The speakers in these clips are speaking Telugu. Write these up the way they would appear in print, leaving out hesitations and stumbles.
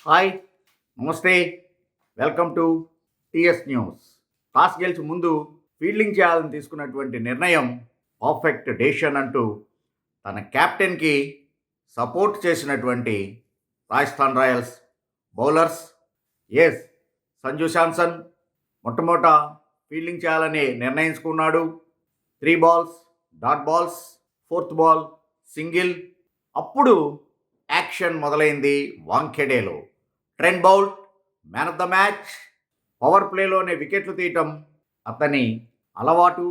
హాయ్, నమస్తే, welcome to TS news. Toss గెలిచి ముందు ఫీల్డింగ్ చేయాలని తీసుకున్నటువంటి నిర్ణయం పర్ఫెక్ట్ డెసిషన్ అంటూ తన కెప్టెన్కి సపోర్ట్ చేసినటువంటి రాజస్థాన్ రాయల్స్ బౌలర్స్. సంజు శాంసన్ మొట్టమొదట ఫీల్డింగ్ చేయాలని నిర్ణయించుకున్నాడు. 3 balls dot balls, 4th ball single. అప్పుడు యాక్షన్ మొదలైంది వాంఖెడేలో. Trent Boult man of the match. Power ప్లేలోనే వికెట్లు తీయటం అతని అలవాటు.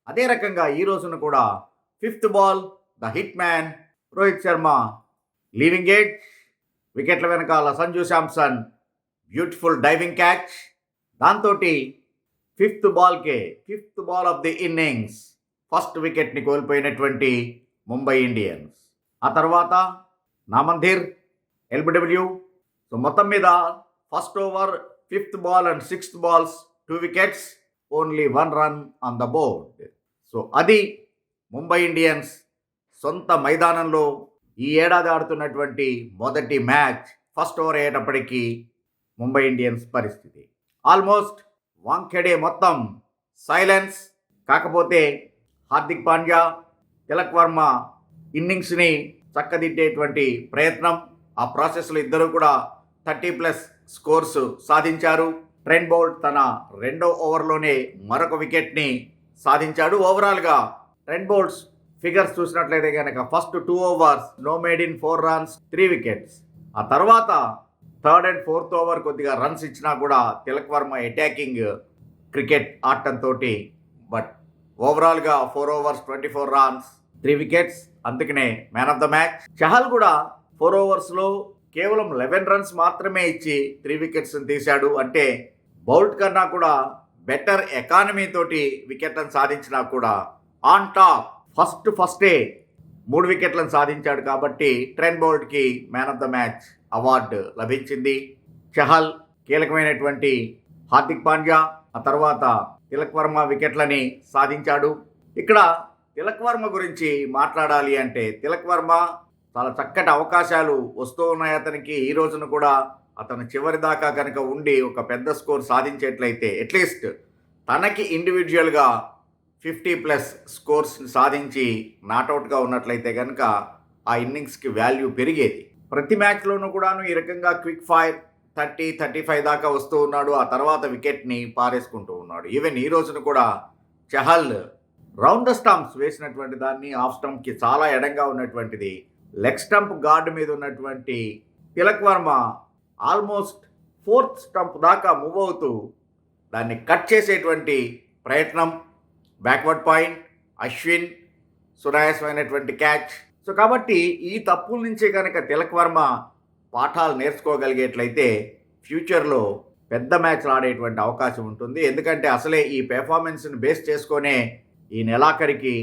అదే రకంగా ఈ రోజున కూడా 5th ball the hit man Rohit Sharma leaving edge. వికెట్ల వెనకాల Sanju Samson beautiful diving catch. దాంతో 5th ball of the innings first వికెట్ని కోల్పోయినటువంటి ముంబై ఇండియన్స్. ఆ తర్వాత నామంధీర్ ఎల్బిడబ్ల్యూ. సో మొత్తం మీద first over 5th ball and 6th balls 2 wickets, only 1 run on the board. So అది ముంబై ఇండియన్స్ సొంత మైదానంలో ఈ ఏడాది ఆడుతున్నటువంటి మొదటి మ్యాచ్ ఫస్ట్ ఓవర్ అయ్యేటప్పటికీ ముంబై ఇండియన్స్ పరిస్థితి. ఆల్మోస్ట్ వాంఖెడే మొత్తం సైలెన్స్. కాకపోతే హార్దిక్ పాండ్యా, తిలక్ వర్మ ఇన్నింగ్స్ని చక్కదిద్దేటువంటి ప్రయత్నం. ఆ ప్రాసెస్లో ఇద్దరు కూడా 30+ స్కోర్స్ సాధించారు. ట్రెంట్ బౌల్ట్ తన 2వ ఓవర్లోనే మరొక వికెట్ని సాధించాడు. ఓవరాల్గా ట్రెంట్ బౌల్ట్స్ ఫిగర్స్ చూసినట్లయితే కనుక first 2 overs no maiden 4 runs 3 wickets. ఆ తర్వాత 3rd and 4th over కొద్దిగా రన్స్ ఇచ్చినా కూడా తిలక్ వర్మ అటాకింగ్ క్రికెట్ ఆడటంతో బట్ ఓవరాల్గా 4 overs 24 runs 3 wickets, అందుకనే man of the match. Chahal కూడా 4 ఓవర్స్లో కేవలం 11 runs మాత్రమే ఇచ్చి 3 wickets తీశాడు. అంటే బౌల్ట్ కన్నా కూడా బెటర్ ఎకానమీ తోటి వికెట్లను సాధించినా కూడా ఆన్ టాప్ ఫస్టే 3 వికెట్లను సాధించాడు. కాబట్టి ట్రెంట్ బౌల్ట్కి man of the match award లభించింది. చహల్ కీలకమైనటువంటి హార్దిక్ పాండ్యా, ఆ తర్వాత తిలక్ వర్మ వికెట్లని సాధించాడు. ఇక్కడ తిలక్ వర్మ గురించి మాట్లాడాలి అంటే తిలక్ వర్మ చాలా చక్కటి అవకాశాలు వస్తూ ఉన్నాయి అతనికి. ఈ రోజున కూడా అతను చివరి దాకా కనుక ఉండి ఒక పెద్ద స్కోర్ సాధించేట్లయితే అట్లీస్ట్ తనకి ఇండివిజువల్గా 50+ స్కోర్స్ సాధించి నాట్అవుట్గా ఉన్నట్లయితే కనుక ఆ ఇన్నింగ్స్కి వాల్యూ పెరిగేది. ప్రతి మ్యాచ్లోనూ కూడాను ఈ రకంగా క్విక్ ఫైర్ 30-35 దాకా వస్తూ ఉన్నాడు. ఆ తర్వాత వికెట్ని పారేసుకుంటూ ఉన్నాడు. ఈవెన్ ఈ రోజున కూడా చహల్ రౌండ్ ద స్టంప్స్ వేసినటువంటి దాన్ని ఆఫ్ స్టంప్కి చాలా ఎడంగా ఉన్నటువంటిది లెగ్ స్టంప్ గార్డ్ మీద ఉన్నటువంటి Tilak Varma almost 4th stump దాకా మూవ్ అవుతూ దాన్ని కట్ చేసేటువంటి ప్రయత్నం. బ్యాక్వర్డ్ పాయింట్, అశ్విన్ సునాయాసమైనటువంటి క్యాచ్. సో కాబట్టి ఈ తప్పుల నుంచే కనుక తిలక్ వర్మ పాఠాలు నేర్చుకోగలిగేట్లయితే ఫ్యూచర్లో పెద్ద మ్యాచ్లు ఆడేటువంటి అవకాశం ఉంటుంది. ఎందుకంటే అసలే ఈ పెర్ఫార్మెన్స్ని బేస్ చేసుకొనే ఈ నెలాఖరికి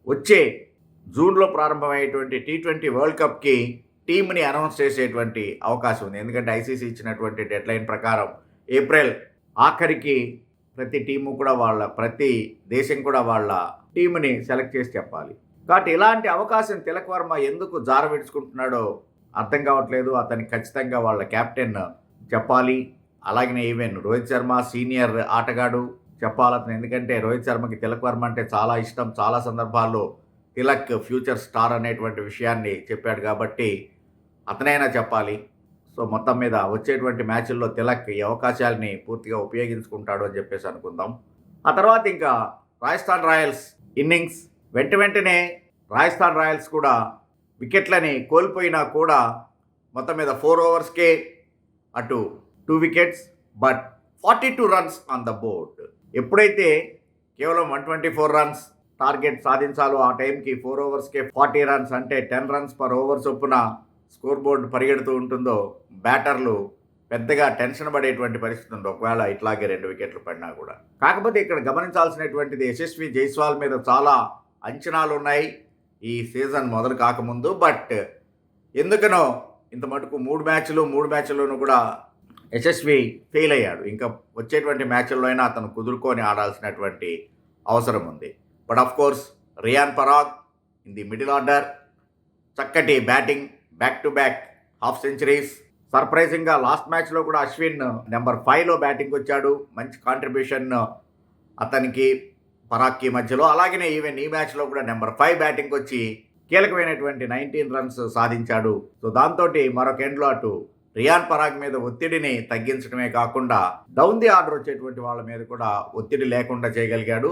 వచ్చే జూన్లో ప్రారంభమయ్యేటువంటి T20 వరల్డ్ కప్కి టీంని అనౌన్స్ చేసేటువంటి అవకాశం ఉంది. ఎందుకంటే ఐసీసీ ఇచ్చినటువంటి డెడ్లైన్ ప్రకారం ఏప్రిల్ ఆఖరికి ప్రతి దేశం కూడా వాళ్ళ టీంని సెలెక్ట్ చేసి చెప్పాలి. కాబట్టి ఇలాంటి అవకాశం తిలక్ వర్మ ఎందుకు జారవిడుచుకుంటున్నాడో అర్థం కావట్లేదు. అతనికి ఖచ్చితంగా వాళ్ళ కెప్టెన్ చెప్పాలి. అలాగనే ఈవెన్ రోహిత్ శర్మ సీనియర్ ఆటగాడు చెప్పాలి అతను. ఎందుకంటే రోహిత్ శర్మకి తిలక్ వర్మ అంటే చాలా ఇష్టం. చాలా సందర్భాల్లో తిలక్ ఫ్యూచర్ స్టార్ అనేటువంటి విషయాన్ని చెప్పాడు కాబట్టి అతనైనా చెప్పాలి. సో మొత్తం మీద వచ్చేటువంటి మ్యాచ్ల్లో తిలక్ ఈ అవకాశాలని పూర్తిగా ఉపయోగించుకుంటాడు అని చెప్పేసి అనుకుందాం. ఆ తర్వాత ఇంకా రాజస్థాన్ రాయల్స్ ఇన్నింగ్స్. వెంటనే రాజస్థాన్ రాయల్స్ కూడా వికెట్లని కోల్పోయినా కూడా మొత్తం మీద 4 ఓవర్స్కే అటు 2 wickets but 42 runs on the board. ఎప్పుడైతే కేవలం 124 runs టార్గెట్ సాధించాలో ఆ టైంకి 4 ఓవర్స్కే 40 runs అంటే 10 runs per over చొప్పున స్కోర్ బోర్డు పరిగెడుతూ ఉంటుందో బ్యాటర్లు పెద్దగా టెన్షన్ పడేటువంటి పరిస్థితి ఉంది ఒకవేళ ఇట్లాగే 2 వికెట్లు పడినా కూడా. కాకపోతే ఇక్కడ గమనించాల్సినటువంటిది యశస్వి జైస్వాల్ మీద చాలా అంచనాలు ఉన్నాయి ఈ సీజన్ మొదలు కాకముందు. బట్ ఎందుకనో ఇంత మటుకు 3 మ్యాచ్ల్లోనూ కూడా యశస్వి ఫెయిల్ అయ్యాడు. ఇంకా వచ్చేటువంటి మ్యాచ్ల్లో అయినా అతను కుదురుకొని ఆడాల్సినటువంటి అవసరం ఉంది. But of course Riyan Parag in the middle order, చక్కటి batting, back to back half centuries, సర్ప్రైజింగ్గా లాస్ట్ మ్యాచ్లో కూడా అశ్విన్ నెంబర్ 5లో బ్యాటింగ్ వచ్చాడు. మంచి కాంట్రిబ్యూషన్ అతనికి పరాక్కి మధ్యలో. అలాగనే ఈవెన్ ఈ మ్యాచ్లో కూడా నెంబర్ 5 బ్యాటింగ్ వచ్చి కీలకమైనటువంటి 19 రన్స్ సాధించాడు. సో దాంతో మరొక ఎండ్లో అటు రియాన్ పరాగ్ మీద ఒత్తిడిని తగ్గించడమే కాకుండా డౌన్ ది ఆర్డర్ వచ్చేటువంటి వాళ్ళ మీద కూడా ఒత్తిడి లేకుండా చేయగలిగాడు.